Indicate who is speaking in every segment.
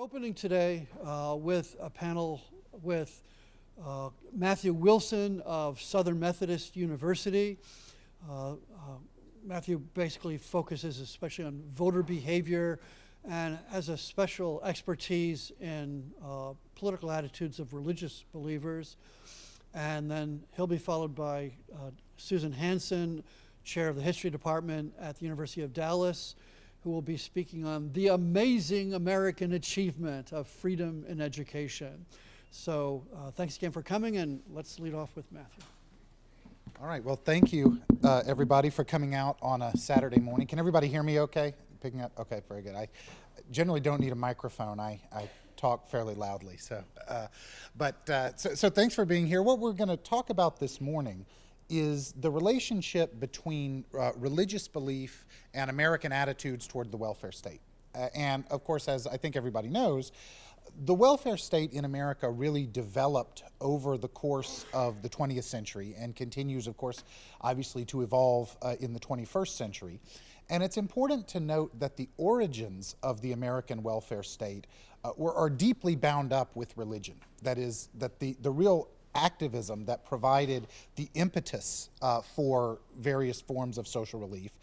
Speaker 1: Opening today with a panel with Matthew Wilson of Southern Methodist University. Uh, uh, Matthew basically focuses especially on voter behavior and has a special expertise in political attitudes of religious believers. And then he'll be followed by Susan Hansen, chair of the history department at the University of Dallas, who will be speaking on the amazing American achievement of freedom in education. So thanks again for coming, and let's lead off with Matthew.
Speaker 2: All right, well, thank you, everybody, for coming out on a Saturday morning. Can everybody hear me okay? Picking up? Okay, very good. I generally don't need a microphone. I talk fairly loudly. So thanks for being here. What we're going to talk about this morning is the relationship between religious belief and American attitudes toward the welfare state. And of course, as I think everybody knows, the welfare state in America really developed over the course of the 20th century and continues, of course, obviously to evolve in the 21st century. And it's important to note that the origins of the American welfare state are deeply bound up with religion. That is, that the real activism that provided the impetus for various forms of social relief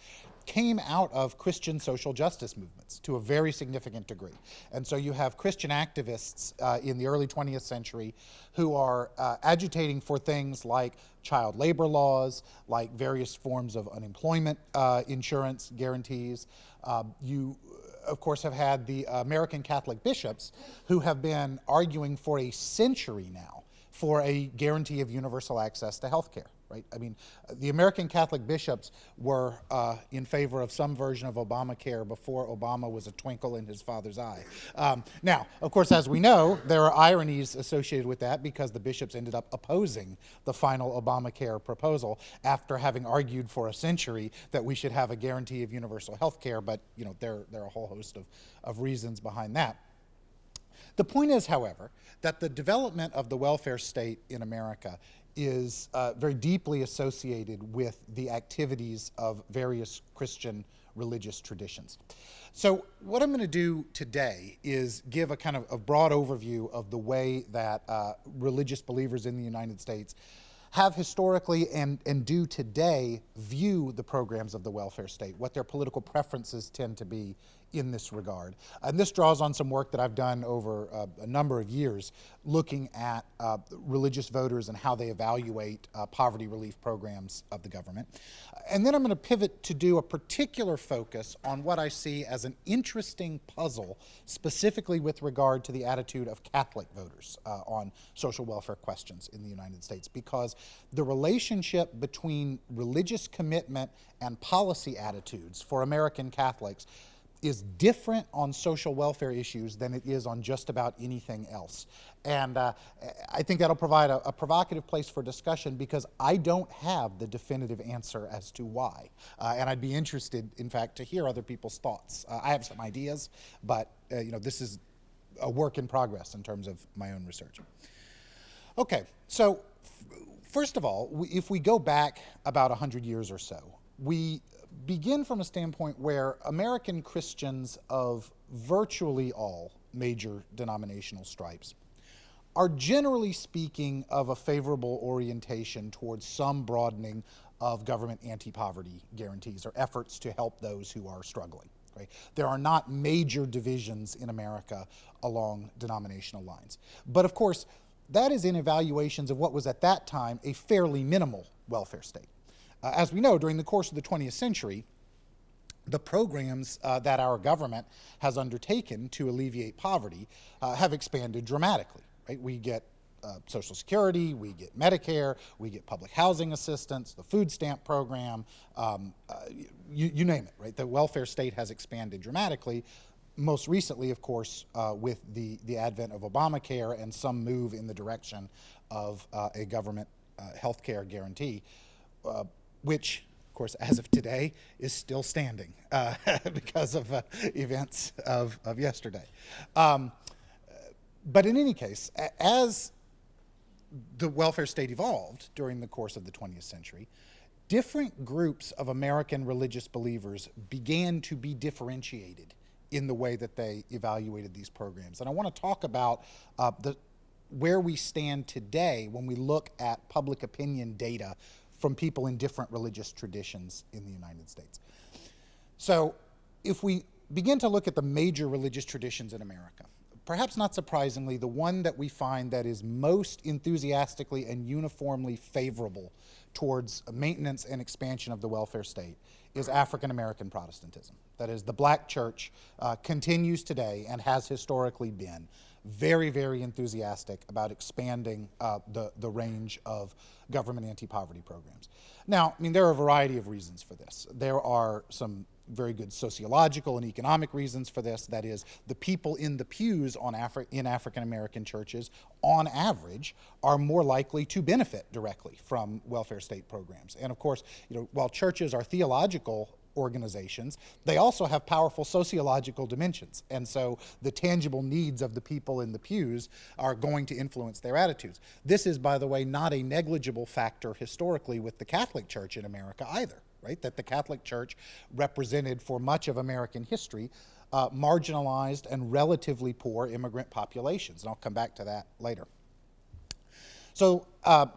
Speaker 2: came out of Christian social justice movements to a very significant degree. And so you have Christian activists in the early 20th century who are agitating for things like child labor laws, like various forms of unemployment insurance guarantees. You of course, have had the American Catholic bishops who have been arguing for a century now for a guarantee of universal access to health care, right? I mean, the American Catholic bishops were in favor of some version of Obamacare before Obama was a twinkle in his father's eye. Now, of course, as we know, there are ironies associated with that because the bishops ended up opposing the final Obamacare proposal after having argued for a century that we should have a guarantee of universal health care, but you know, there are a whole host of reasons behind that. The point is, however, that the development of the welfare state in America is very deeply associated with the activities of various Christian religious traditions. So what I'm going to do today is give a kind of a broad overview of the way that religious believers in the United States have historically and do today view the programs of the welfare state, what their political preferences tend to be in this regard. And this draws on some work that I've done over a number of years looking at religious voters and how they evaluate poverty relief programs of the government. And then I'm going to pivot to do a particular focus on what I see as an interesting puzzle, specifically with regard to the attitude of Catholic voters on social welfare questions in the United States, because the relationship between religious commitment and policy attitudes for American Catholics is different on social welfare issues than it is on just about anything else. And I think that'll provide a provocative place for discussion because I don't have the definitive answer as to why. And I'd be interested, in fact, to hear other people's thoughts. I have some ideas, but you know, this is a work in progress in terms of my own research. Okay, so first of all, if we go back about 100 years or so, we begin from a standpoint where American Christians of virtually all major denominational stripes are generally speaking of a favorable orientation towards some broadening of government anti-poverty guarantees or efforts to help those who are struggling. Right? There are not major divisions in America along denominational lines. But of course, that is in evaluations of what was at that time a fairly minimal welfare state. As we know, during the course of the 20th century, the programs that our government has undertaken to alleviate poverty have expanded dramatically. Right? We get Social Security, we get Medicare, we get public housing assistance, the food stamp program, you name it. Right? The welfare state has expanded dramatically. Most recently, of course, with the advent of Obamacare and some move in the direction of a government health care guarantee, which, of course, as of today, is still standing because of events of yesterday. But in any case, as the welfare state evolved during the course of the 20th century, different groups of American religious believers began to be differentiated in the way that they evaluated these programs. And I want to talk about where we stand today when we look at public opinion data from people in different religious traditions in the United States. So if we begin to look at the major religious traditions in America, perhaps not surprisingly, the one that we find that is most enthusiastically and uniformly favorable towards maintenance and expansion of the welfare state is African American Protestantism. That is, the black church continues today and has historically been very, very enthusiastic about expanding the range of government anti-poverty programs. Now, I mean, there are a variety of reasons for this. There are some very good sociological and economic reasons for this. That is, the people in the pews in African American churches, on average, are more likely to benefit directly from welfare state programs. And of course, while churches are theological organizations, they also have powerful sociological dimensions. And so the tangible needs of the people in the pews are going to influence their attitudes. This is, by the way, not a negligible factor historically with the Catholic Church in America either, right? That the Catholic Church represented for much of American history marginalized and relatively poor immigrant populations. And I'll come back to that later. So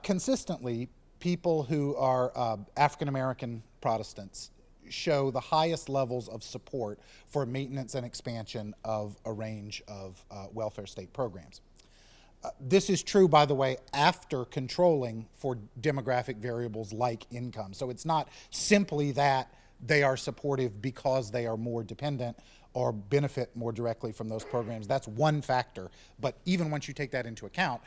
Speaker 2: consistently, people who are African American Protestants show the highest levels of support for maintenance and expansion of a range of welfare state programs. This is true, by the way, after controlling for demographic variables like income. So it's not simply that they are supportive because they are more dependent or benefit more directly from those programs. That's one factor. But even once you take that into account,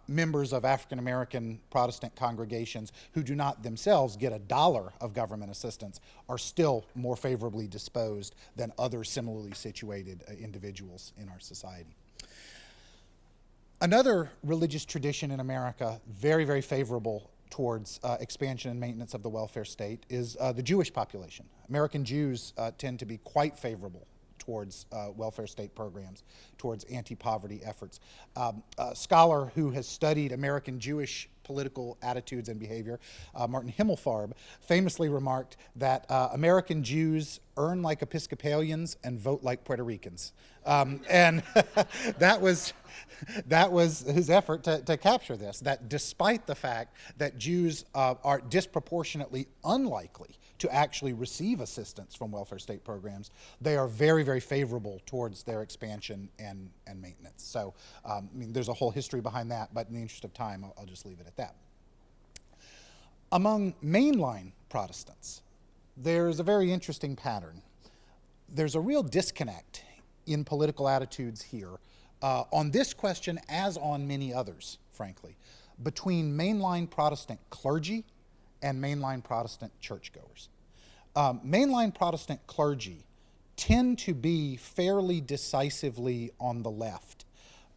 Speaker 2: members of African American Protestant congregations who do not themselves get $1 of government assistance are still more favorably disposed than other similarly situated individuals in our society. Another religious tradition in America very, very favorable towards expansion and maintenance of the welfare state is the Jewish population. American Jews tend to be quite favorable towards welfare state programs, towards anti-poverty efforts. A scholar who has studied American Jewish political attitudes and behavior, Martin Himmelfarb, famously remarked that American Jews earn like Episcopalians and vote like Puerto Ricans. And that was his effort to capture this, that despite the fact that Jews are disproportionately unlikely to actually receive assistance from welfare state programs, they are very, very favorable towards their expansion and maintenance. So, I mean, there's a whole history behind that, but in the interest of time, I'll just leave it at that. Among mainline Protestants, there's a very interesting pattern. There's a real disconnect in political attitudes here on this question, as on many others, frankly, between mainline Protestant clergy and mainline Protestant churchgoers. Mainline Protestant clergy tend to be fairly decisively on the left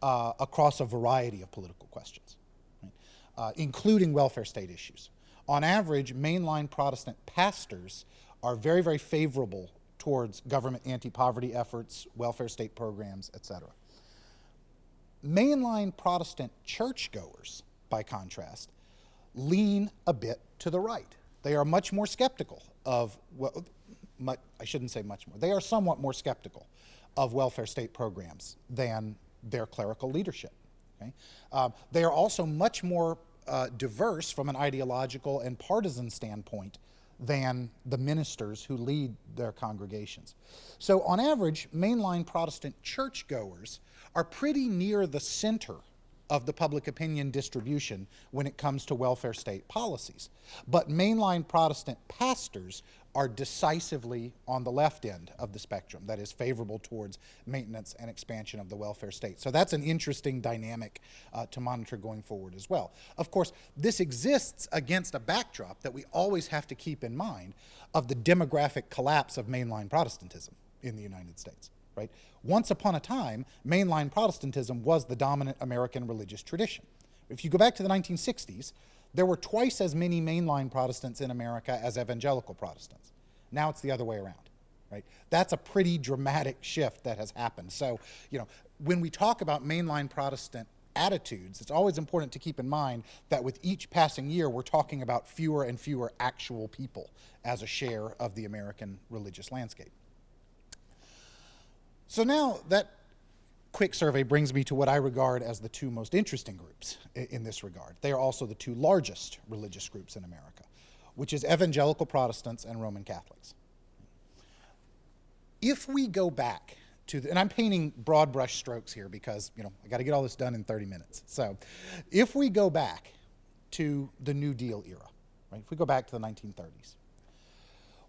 Speaker 2: across a variety of political questions, right? Including welfare state issues. On average, mainline Protestant pastors are very, very favorable towards government anti-poverty efforts, welfare state programs, etc. Mainline Protestant churchgoers, by contrast, lean a bit to the right. They are much more skeptical of, well, I shouldn't say much more, they are somewhat more skeptical of welfare state programs than their clerical leadership. Okay? They are also much more diverse from an ideological and partisan standpoint than the ministers who lead their congregations. So on average, mainline Protestant churchgoers are pretty near the center of the public opinion distribution when it comes to welfare state policies. But mainline Protestant pastors are decisively on the left end of the spectrum, that is favorable towards maintenance and expansion of the welfare state. So that's an interesting dynamic to monitor going forward as well. Of course, this exists against a backdrop that we always have to keep in mind of the demographic collapse of mainline Protestantism in the United States, right? Once upon a time, mainline Protestantism was the dominant American religious tradition. If you go back to the 1960s, there were twice as many mainline Protestants in America as evangelical Protestants. Now it's the other way around, right? That's a pretty dramatic shift that has happened. So, when we talk about mainline Protestant attitudes, it's always important to keep in mind that with each passing year, we're talking about fewer and fewer actual people as a share of the American religious landscape. So now that quick survey brings me to what I regard as the two most interesting groups in this regard. They are also the two largest religious groups in America, which is evangelical Protestants and Roman Catholics. If we go back to, and I'm painting broad brush strokes here because, I got to get all this done in 30 minutes. So if we go back to the New Deal era, right, if we go back to the 1930s,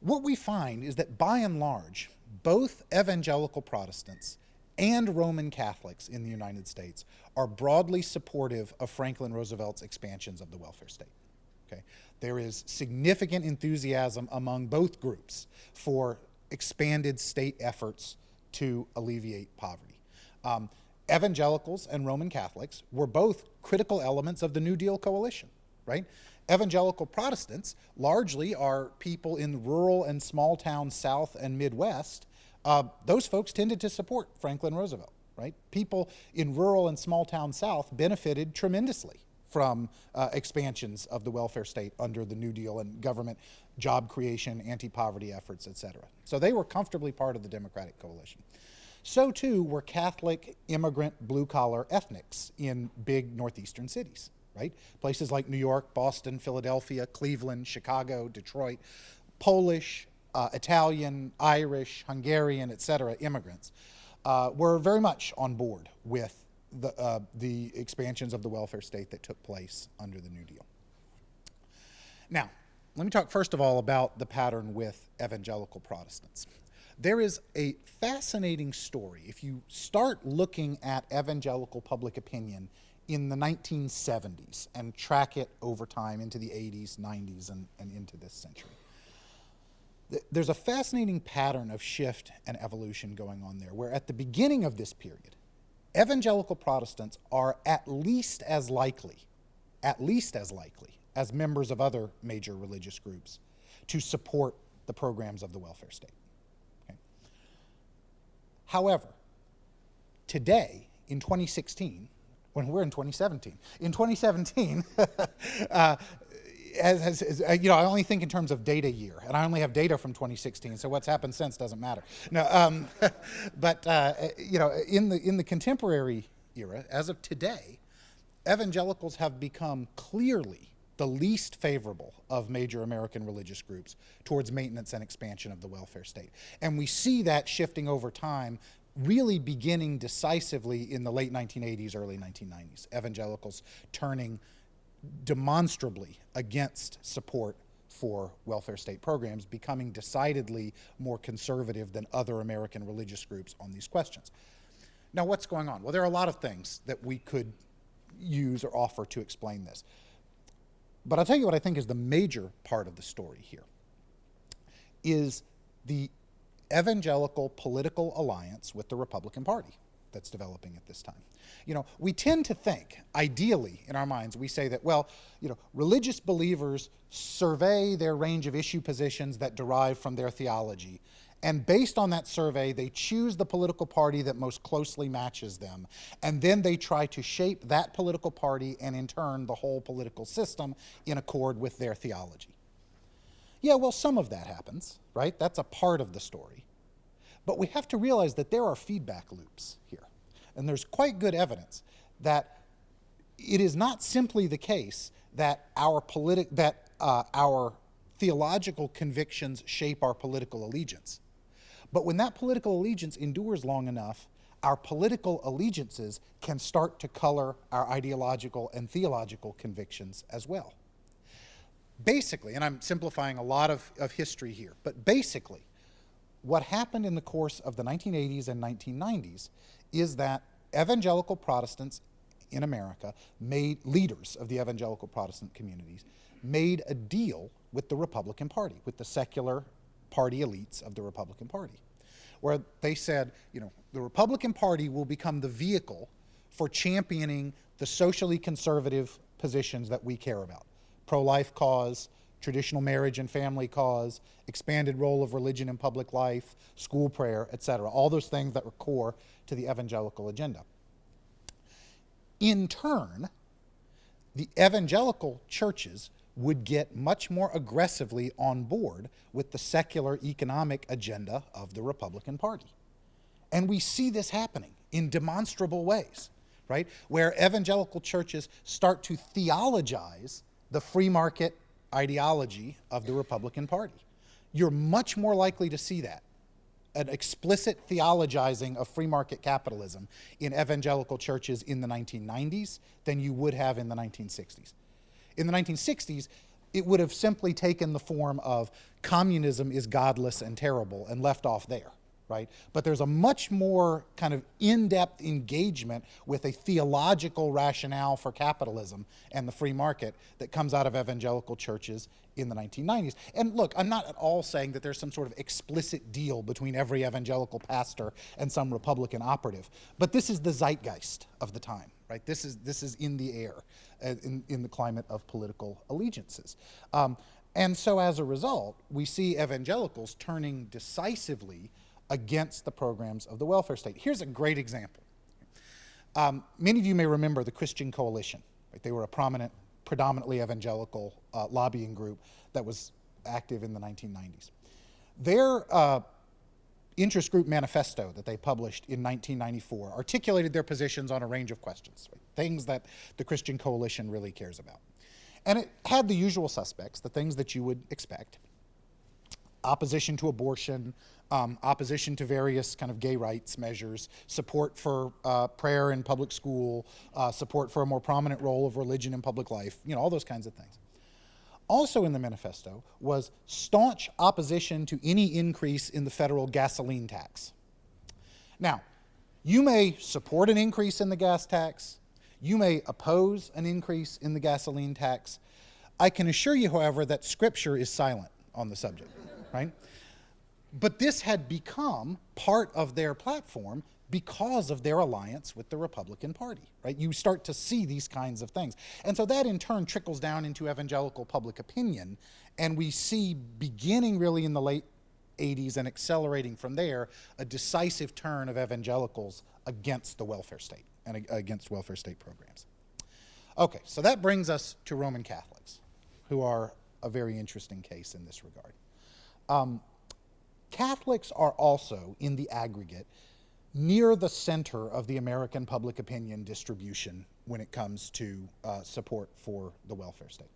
Speaker 2: what we find is that by and large, both evangelical Protestants and Roman Catholics in the United States are broadly supportive of Franklin Roosevelt's expansions of the welfare state. Okay? There is significant enthusiasm among both groups for expanded state efforts to alleviate poverty. Evangelicals and Roman Catholics were both critical elements of the New Deal coalition, right? Evangelical Protestants largely are people in rural and small town South and Midwest. Those folks tended to support Franklin Roosevelt, right? People in rural and small town South benefited tremendously from expansions of the welfare state under the New Deal and government job creation, anti-poverty efforts, et cetera. So they were comfortably part of the Democratic coalition. So too were Catholic, immigrant, blue-collar ethnics in big northeastern cities, right? Places like New York, Boston, Philadelphia, Cleveland, Chicago, Detroit, Polish, Italian, Irish, Hungarian, et cetera, immigrants were very much on board with the expansions of the welfare state that took place under the New Deal. Now, let me talk first of all about the pattern with evangelical Protestants. There is a fascinating story. If you start looking at evangelical public opinion in the 1970s and track it over time into the 80s, 90s, and into this century, there's a fascinating pattern of shift and evolution going on there, where at the beginning of this period, evangelical Protestants are at least as likely as members of other major religious groups to support the programs of the welfare state. Okay? However, today, in 2016, when we're in 2017, I only think in terms of data year, and I only have data from 2016, so what's happened since doesn't matter. No, but in the contemporary era, as of today, evangelicals have become clearly the least favorable of major American religious groups towards maintenance and expansion of the welfare state. And we see that shifting over time, really beginning decisively in the late 1980s, early 1990s. Evangelicals turning demonstrably against support for welfare state programs, becoming decidedly more conservative than other American religious groups on these questions. Now, what's going on? Well, there are a lot of things that we could use or offer to explain this. But I'll tell you what I think is the major part of the story here is the evangelical political alliance with the Republican Party that's developing at this time. We tend to think, ideally in our minds, we say that, religious believers survey their range of issue positions that derive from their theology, and based on that survey, they choose the political party that most closely matches them, and then they try to shape that political party and in turn the whole political system in accord with their theology. Yeah, well, some of that happens, right? That's a part of the story. But we have to realize that there are feedback loops here. And there's quite good evidence that it is not simply the case that our theological convictions shape our political allegiance. But when that political allegiance endures long enough, our political allegiances can start to color our ideological and theological convictions as well. Basically, and I'm simplifying a lot of history here, but basically, what happened in the course of the 1980s and 1990s is that evangelical Protestants in America, leaders of the evangelical Protestant communities, made a deal with the Republican Party, with the secular party elites of the Republican Party, where they said, the Republican Party will become the vehicle for championing the socially conservative positions that we care about. Pro-life cause, traditional marriage and family cause, expanded role of religion in public life, school prayer, etc. All those things that were core to the evangelical agenda. In turn, the evangelical churches would get much more aggressively on board with the secular economic agenda of the Republican Party. And we see this happening in demonstrable ways, right? Where evangelical churches start to theologize the free market ideology of the Republican Party. You're much more likely to see that, an explicit theologizing of free market capitalism in evangelical churches in the 1990s than you would have in the 1960s. In the 1960s, it would have simply taken the form of communism is godless and terrible and left off there, right? But there's a much more kind of in-depth engagement with a theological rationale for capitalism and the free market that comes out of evangelical churches in the 1990s. And look, I'm not at all saying that there's some sort of explicit deal between every evangelical pastor and some Republican operative, but this is the zeitgeist of the time, right? This is in the air, in the climate of political allegiances. And so as a result, we see evangelicals turning decisively against the programs of the welfare state. Here's a great example. Many of you may remember the Christian Coalition. Right? They were a prominent, predominantly evangelical lobbying group that was active in the 1990s. Their interest group manifesto that they published in 1994 articulated their positions on a range of questions, right? Things that the Christian Coalition really cares about. And it had the usual suspects, the things that you would expect: opposition to abortion, opposition to various kind of gay rights measures, support for prayer in public school, support for a more prominent role of religion in public life, all those kinds of things. Also in the manifesto was staunch opposition to any increase in the federal gasoline tax. Now, you may support an increase in the gas tax, you may oppose an increase in the gasoline tax. I can assure you, however, that Scripture is silent on the subject, right? But this had become part of their platform because of their alliance with the Republican Party, right? You start to see these kinds of things. And so that in turn trickles down into evangelical public opinion, and we see, beginning really in the late 80s and accelerating from there, a decisive turn of evangelicals against the welfare state and against welfare state programs. Okay, so that brings us to Roman Catholics, who are a very interesting case in this regard. Catholics are also, in the aggregate, near the center of the American public opinion distribution when it comes to support for the welfare state.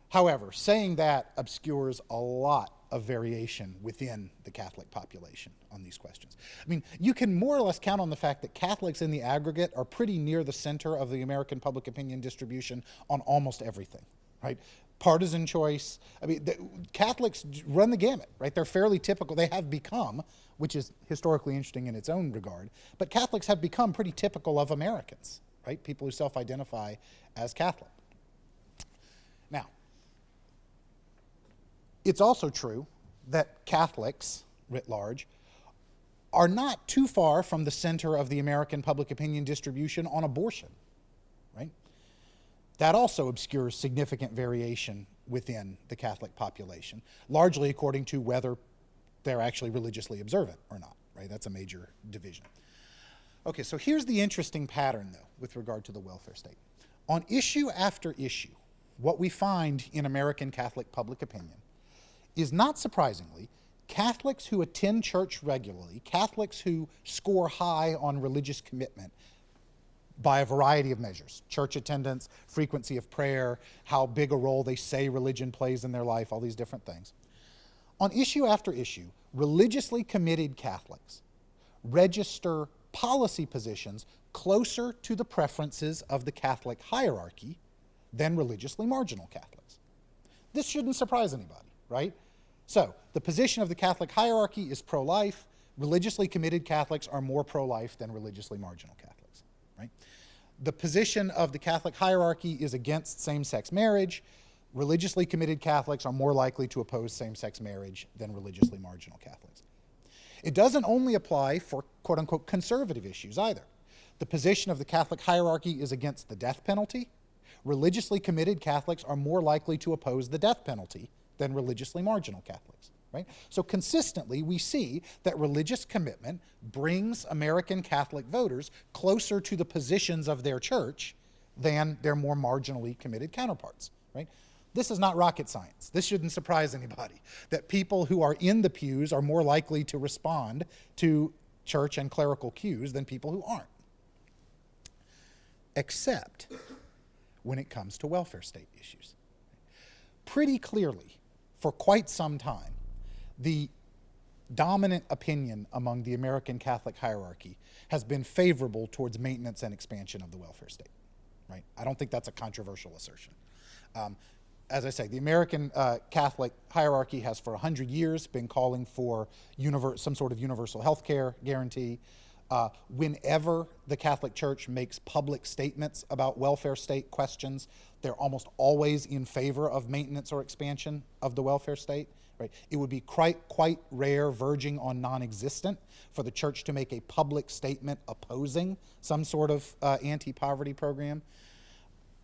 Speaker 2: However, saying that obscures a lot of variation within the Catholic population on these questions. I mean, you can more or less count on the fact that Catholics in the aggregate are pretty near the center of the American public opinion distribution on almost everything, right? Partisan choice. I mean, Catholics run the gamut, right? They're fairly typical. They have become, which is historically interesting in its own regard, but Catholics have become pretty typical of Americans, right? People who self-identify as Catholic. Now, it's also true that Catholics, writ large, are not too far from the center of the American public opinion distribution on abortion, right? That also obscures significant variation within the Catholic population, largely according to whether they're actually religiously observant or not, right? That's a major division. Okay, so here's the interesting pattern, though, with regard to the welfare state. On issue after issue, what we find in American Catholic public opinion is, not surprisingly, Catholics who attend church regularly, Catholics who score high on religious commitment by a variety of measures: church attendance, frequency of prayer, how big a role they say religion plays in their life, all these different things. On issue after issue, religiously committed Catholics register policy positions closer to the preferences of the Catholic hierarchy than religiously marginal Catholics. This shouldn't surprise anybody, right? So, the position of the Catholic hierarchy is pro-life. Religiously committed Catholics are more pro-life than religiously marginal Catholics, right? The position of the Catholic hierarchy is against same-sex marriage. Religiously committed Catholics are more likely to oppose same-sex marriage than religiously marginal Catholics. It doesn't only apply for quote-unquote conservative issues either. The position of the Catholic hierarchy is against the death penalty. Religiously committed Catholics are more likely to oppose the death penalty than religiously marginal Catholics, right? So consistently, we see that religious commitment brings American Catholic voters closer to the positions of their church than their more marginally committed counterparts, right? This is not rocket science. This shouldn't surprise anybody, that people who are in the pews are more likely to respond to church and clerical cues than people who aren't. Except when it comes to welfare state issues. Pretty clearly, for quite some time, the dominant opinion among the American Catholic hierarchy has been favorable towards maintenance and expansion of the welfare state, right? I don't think that's a controversial assertion. As I say, the American Catholic hierarchy has for 100 years been calling for some sort of universal health care guarantee. Whenever the Catholic Church makes public statements about welfare state questions, they're almost always in favor of maintenance or expansion of the welfare state. Right? It would be quite rare, verging on non-existent, for the Church to make a public statement opposing some sort of anti-poverty program.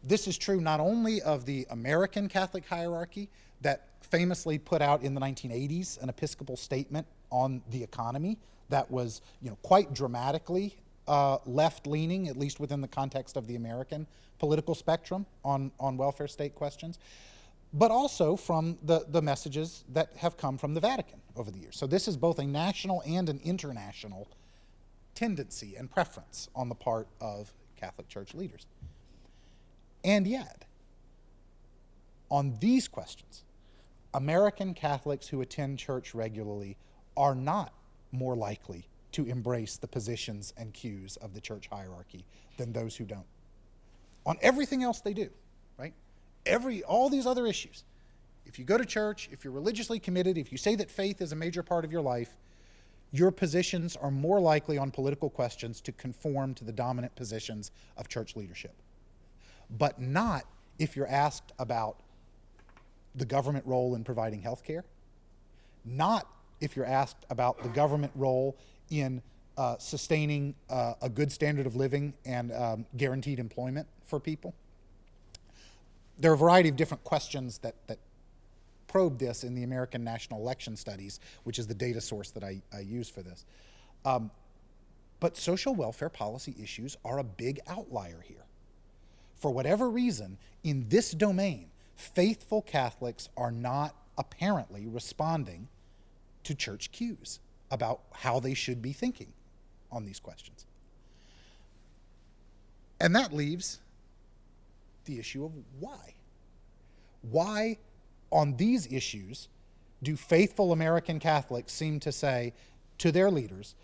Speaker 2: This is true not only of the American Catholic hierarchy that famously put out in the 1980s an Episcopal statement on the economy that was, quite dramatically left-leaning, at least within the context of the American political spectrum on welfare state questions, but also from the messages that have come from the Vatican over the years. So this is both a national and an international tendency and preference on the part of Catholic Church leaders. And yet, on these questions, American Catholics who attend church regularly are not more likely to embrace the positions and cues of the church hierarchy than those who don't. On everything else they do, right? All these other issues. If you go to church, if you're religiously committed, if you say that faith is a major part of your life, your positions are more likely on political questions to conform to the dominant positions of church leadership. But not if you're asked about the government role in providing health care, not if you're asked about the government role in sustaining a good standard of living and guaranteed employment for people. There are a variety of different questions that probe this in the American National Election Studies, which is the data source that I use for this. But social welfare policy issues are a big outlier here. For whatever reason, in this domain, faithful Catholics are not apparently responding to church cues about how they should be thinking on these questions. And that leaves the issue of why. Why, on these issues, do faithful American Catholics seem to say to their leaders,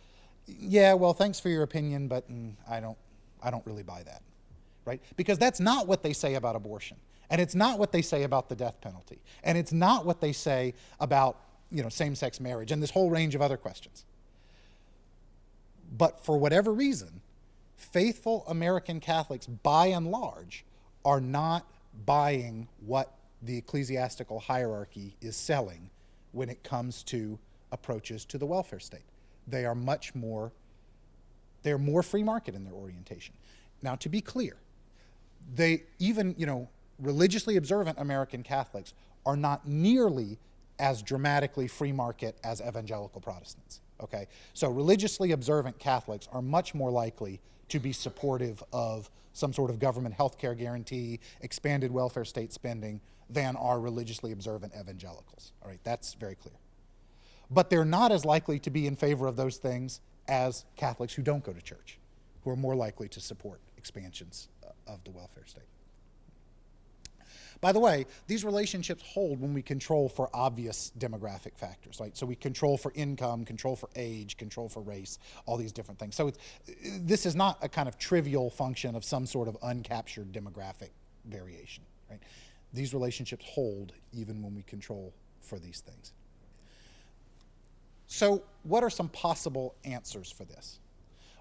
Speaker 2: yeah, well, thanks for your opinion, but I don't really buy that, right? Because that's not what they say about abortion, and it's not what they say about the death penalty, and it's not what they say about, same-sex marriage and this whole range of other questions. But for whatever reason, faithful American Catholics, by and large, are not buying what the ecclesiastical hierarchy is selling when it comes to approaches to the welfare state. They're more free market in their orientation. Now, to be clear, religiously observant American Catholics are not nearly as dramatically free market as evangelical Protestants, okay? So religiously observant Catholics are much more likely to be supportive of some sort of government health care guarantee, expanded welfare state spending, than are religiously observant evangelicals, all right? That's very clear. But they're not as likely to be in favor of those things as Catholics who don't go to church, who are more likely to support expansions of the welfare state. By the way, these relationships hold when we control for obvious demographic factors, right? So we control for income, control for age, control for race, all these different things. So this is not a kind of trivial function of some sort of uncaptured demographic variation, right? These relationships hold even when we control for these things. So what are some possible answers for this?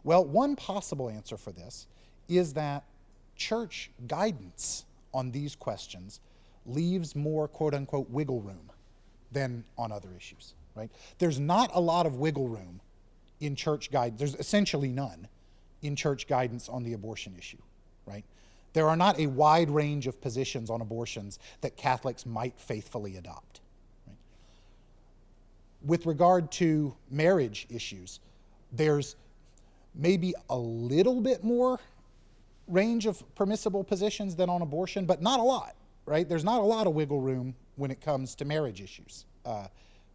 Speaker 2: Well, one possible answer for this is that church guidance on these questions leaves more quote-unquote wiggle room than on other issues, right? There's not a lot of wiggle room in church guidance. There's essentially none in church guidance on the abortion issue, right? There are not a wide range of positions on abortions that Catholics might faithfully adopt, right? With regard to marriage issues, there's maybe a little bit more range of permissible positions than on abortion, but not a lot, right? There's not a lot of wiggle room when it comes to marriage issues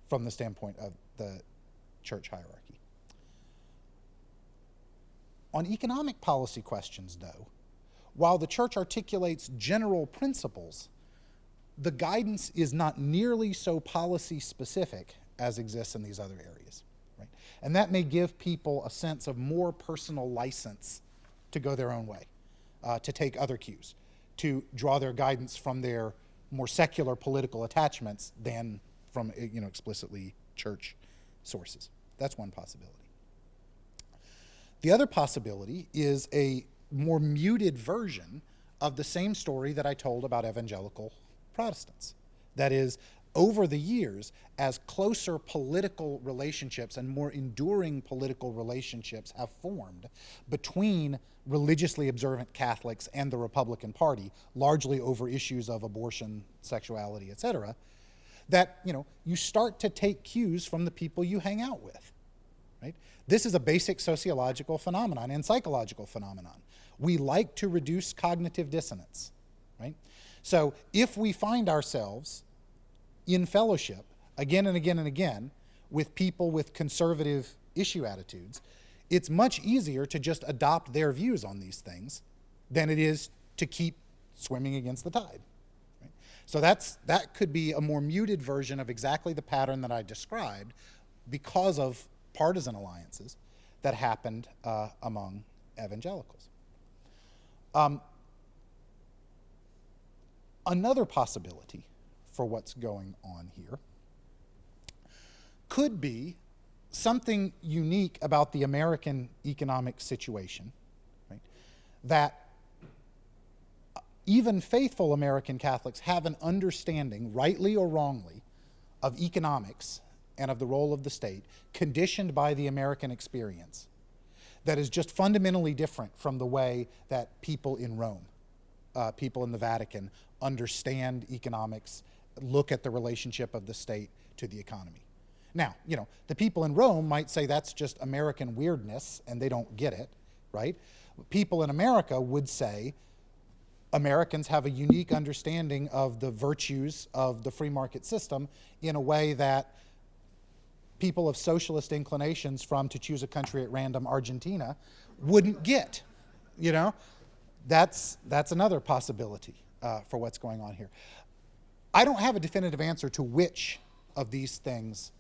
Speaker 2: from the standpoint of the church hierarchy. On economic policy questions, though, while the church articulates general principles, the guidance is not nearly so policy specific as exists in these other areas, right? And that may give people a sense of more personal license to go their own way, to take other cues, to draw their guidance from their more secular political attachments than from explicitly church sources. That's one possibility. The other possibility is a more muted version of the same story that I told about evangelical Protestants. That is, over the years, as closer political relationships and more enduring political relationships have formed between religiously observant Catholics and the Republican Party, largely over issues of abortion, sexuality, etc., that you start to take cues from the people you hang out with. Right? This is a basic sociological phenomenon and psychological phenomenon. We like to reduce cognitive dissonance. Right? So if we find ourselves in fellowship again and again and again with people with conservative issue attitudes, it's much easier to just adopt their views on these things than it is to keep swimming against the tide. Right? So that could be a more muted version of exactly the pattern that I described because of partisan alliances that happened among evangelicals. Another possibility for what's going on here could be something unique about the American economic situation, right? That even faithful American Catholics have an understanding, rightly or wrongly, of economics and of the role of the state, conditioned by the American experience, that is just fundamentally different from the way that people in Rome, people in the Vatican, understand economics, look at the relationship of the state to the economy. Now, the people in Rome might say that's just American weirdness and they don't get it, right? People in America would say Americans have a unique understanding of the virtues of the free market system in a way that people of socialist inclinations from, to choose a country at random, Argentina, wouldn't get. That's another possibility for what's going on here. I don't have a definitive answer to which of these things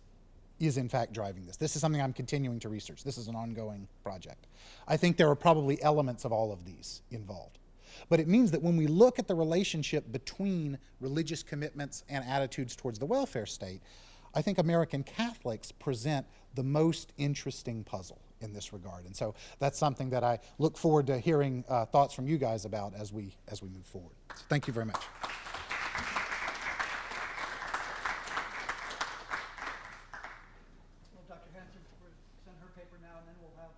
Speaker 2: is in fact driving this. This is something I'm continuing to research. This is an ongoing project. I think there are probably elements of all of these involved. But it means that when we look at the relationship between religious commitments and attitudes towards the welfare state, I think American Catholics present the most interesting puzzle in this regard. And so that's something that I look forward to hearing thoughts from you guys about as we move forward. So thank you very much.
Speaker 1: Well, Dr. Hanson, we'll send her paper now, and then we'll have